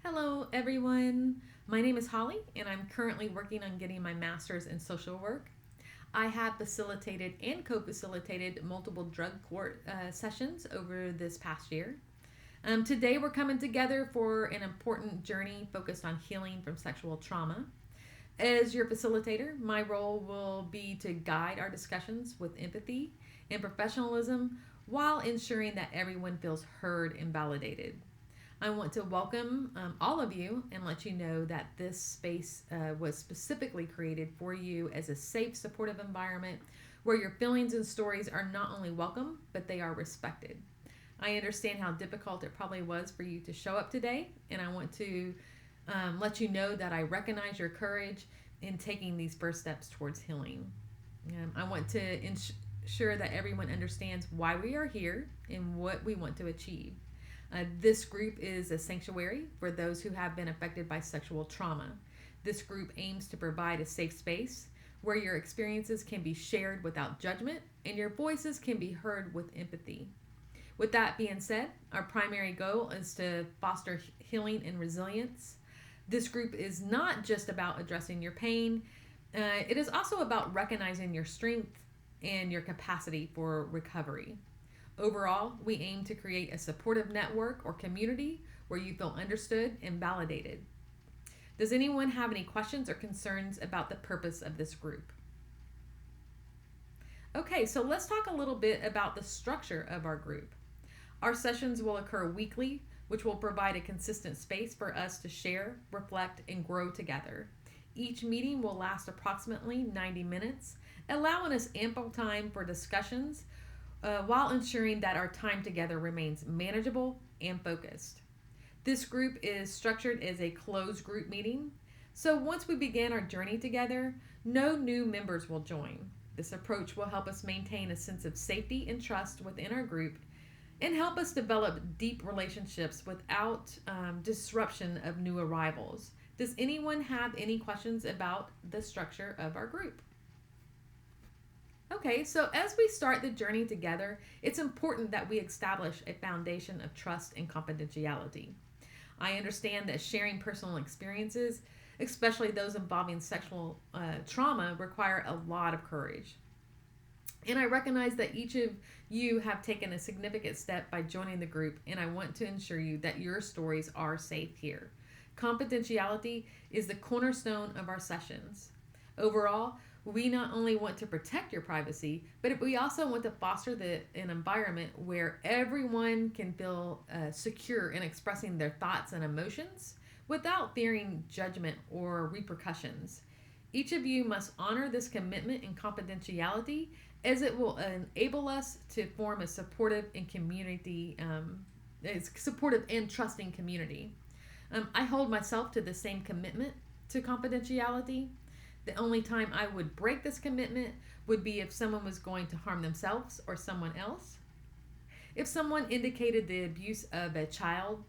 Hello, everyone. My name is Holly, and I'm currently working on getting my master's in social work. I have facilitated and co facilitated multiple drug court sessions over this past year. Today, we're coming together for an important journey focused on healing from sexual trauma. As your facilitator, my role will be to guide our discussions with empathy and professionalism while ensuring that everyone feels heard and validated. I want to welcome all of you and let you know that this space was specifically created for you as a safe, supportive environment where your feelings and stories are not only welcome, but they are respected. I understand how difficult it probably was for you to show up today, and I want to let you know that I recognize your courage in taking these first steps towards healing. I want to ensure that everyone understands why we are here and what we want to achieve. This group is a sanctuary for those who have been affected by sexual trauma. This group aims to provide a safe space where your experiences can be shared without judgment and your voices can be heard with empathy. With that being said, our primary goal is to foster healing and resilience. This group is not just about addressing your pain, it is also about recognizing your strength and your capacity for recovery. Overall, we aim to create a supportive network or community where you feel understood and validated. Does anyone have any questions or concerns about the purpose of this group? Okay, so let's talk a little bit about the structure of our group. Our sessions will occur weekly, which will provide a consistent space for us to share, reflect, and grow together. Each meeting will last approximately 90 minutes, allowing us ample time for discussions while ensuring that our time together remains manageable and focused. This group is structured as a closed group meeting, so once we begin our journey together, no new members will join. This approach will help us maintain a sense of safety and trust within our group and help us develop deep relationships without disruption of new arrivals. Does anyone have any questions about the structure of our group? Okay, so as we start the journey together, it's important that we establish a foundation of trust and confidentiality. I understand that sharing personal experiences, especially those involving sexual trauma, require a lot of courage. And I recognize that each of you have taken a significant step by joining the group, and I want to ensure you that your stories are safe here. Confidentiality is the cornerstone of our sessions. Overall, we not only want to protect your privacy, but we also want to foster an environment where everyone can feel secure in expressing their thoughts and emotions without fearing judgment or repercussions. Each of you must honor this commitment and confidentiality as it will enable us to form a supportive and trusting community. I hold myself to the same commitment to confidentiality. The only time I would break this commitment would be if someone was going to harm themselves or someone else. If someone indicated the abuse of a child,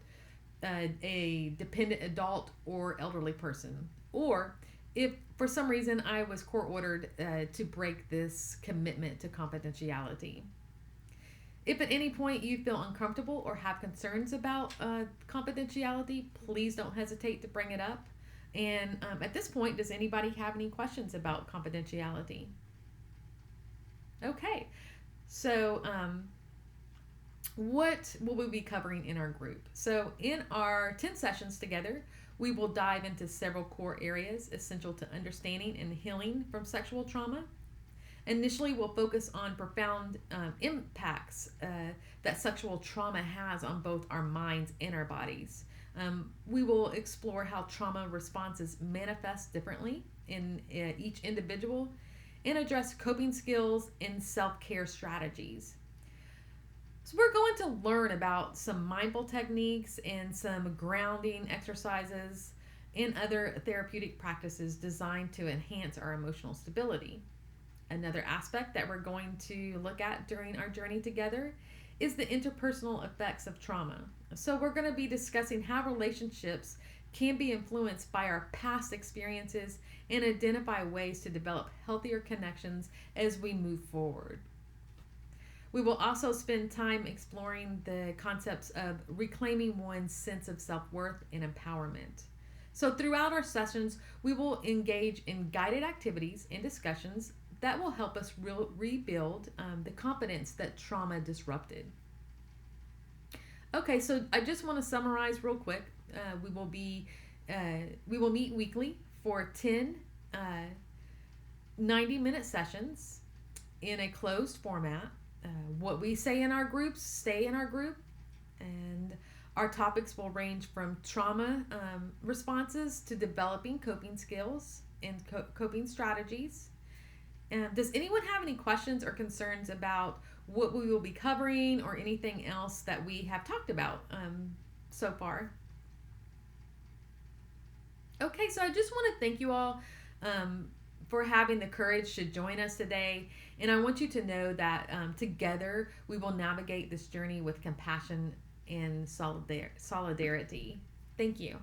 a dependent adult, or elderly person, or if for some reason I was court ordered to break this commitment to confidentiality. If at any point you feel uncomfortable or have concerns about confidentiality, please don't hesitate to bring it up. And at this point, does anybody have any questions about confidentiality? Okay, so what will we be covering in our group? So in our 10 sessions together, we will dive into several core areas essential to understanding and healing from sexual trauma. Initially, we'll focus on profound impacts that sexual trauma has on both our minds and our bodies. We will explore how trauma responses manifest differently in each individual and address coping skills and self-care strategies. So we're going to learn about some mindful techniques and some grounding exercises and other therapeutic practices designed to enhance our emotional stability. Another aspect that we're going to look at during our journey together is the interpersonal effects of trauma. So we're going to be discussing how relationships can be influenced by our past experiences and identify ways to develop healthier connections as we move forward. We will also spend time exploring the concepts of reclaiming one's sense of self worth and empowerment. So, throughout our sessions, we will engage in guided activities and discussions that will help us rebuild the confidence that trauma disrupted. Okay, so I just want to summarize real quick. We will be we will meet weekly for 10 uh, 90-minute sessions in a closed format. What we say in our groups stay in our group, and our topics will range from trauma responses to developing coping skills and coping strategies. Does anyone have any questions or concerns about what we will be covering or anything else that we have talked about so far? Okay, so I just want to thank you all for having the courage to join us today. And I want you to know that together we will navigate this journey with compassion and solidarity. Thank you.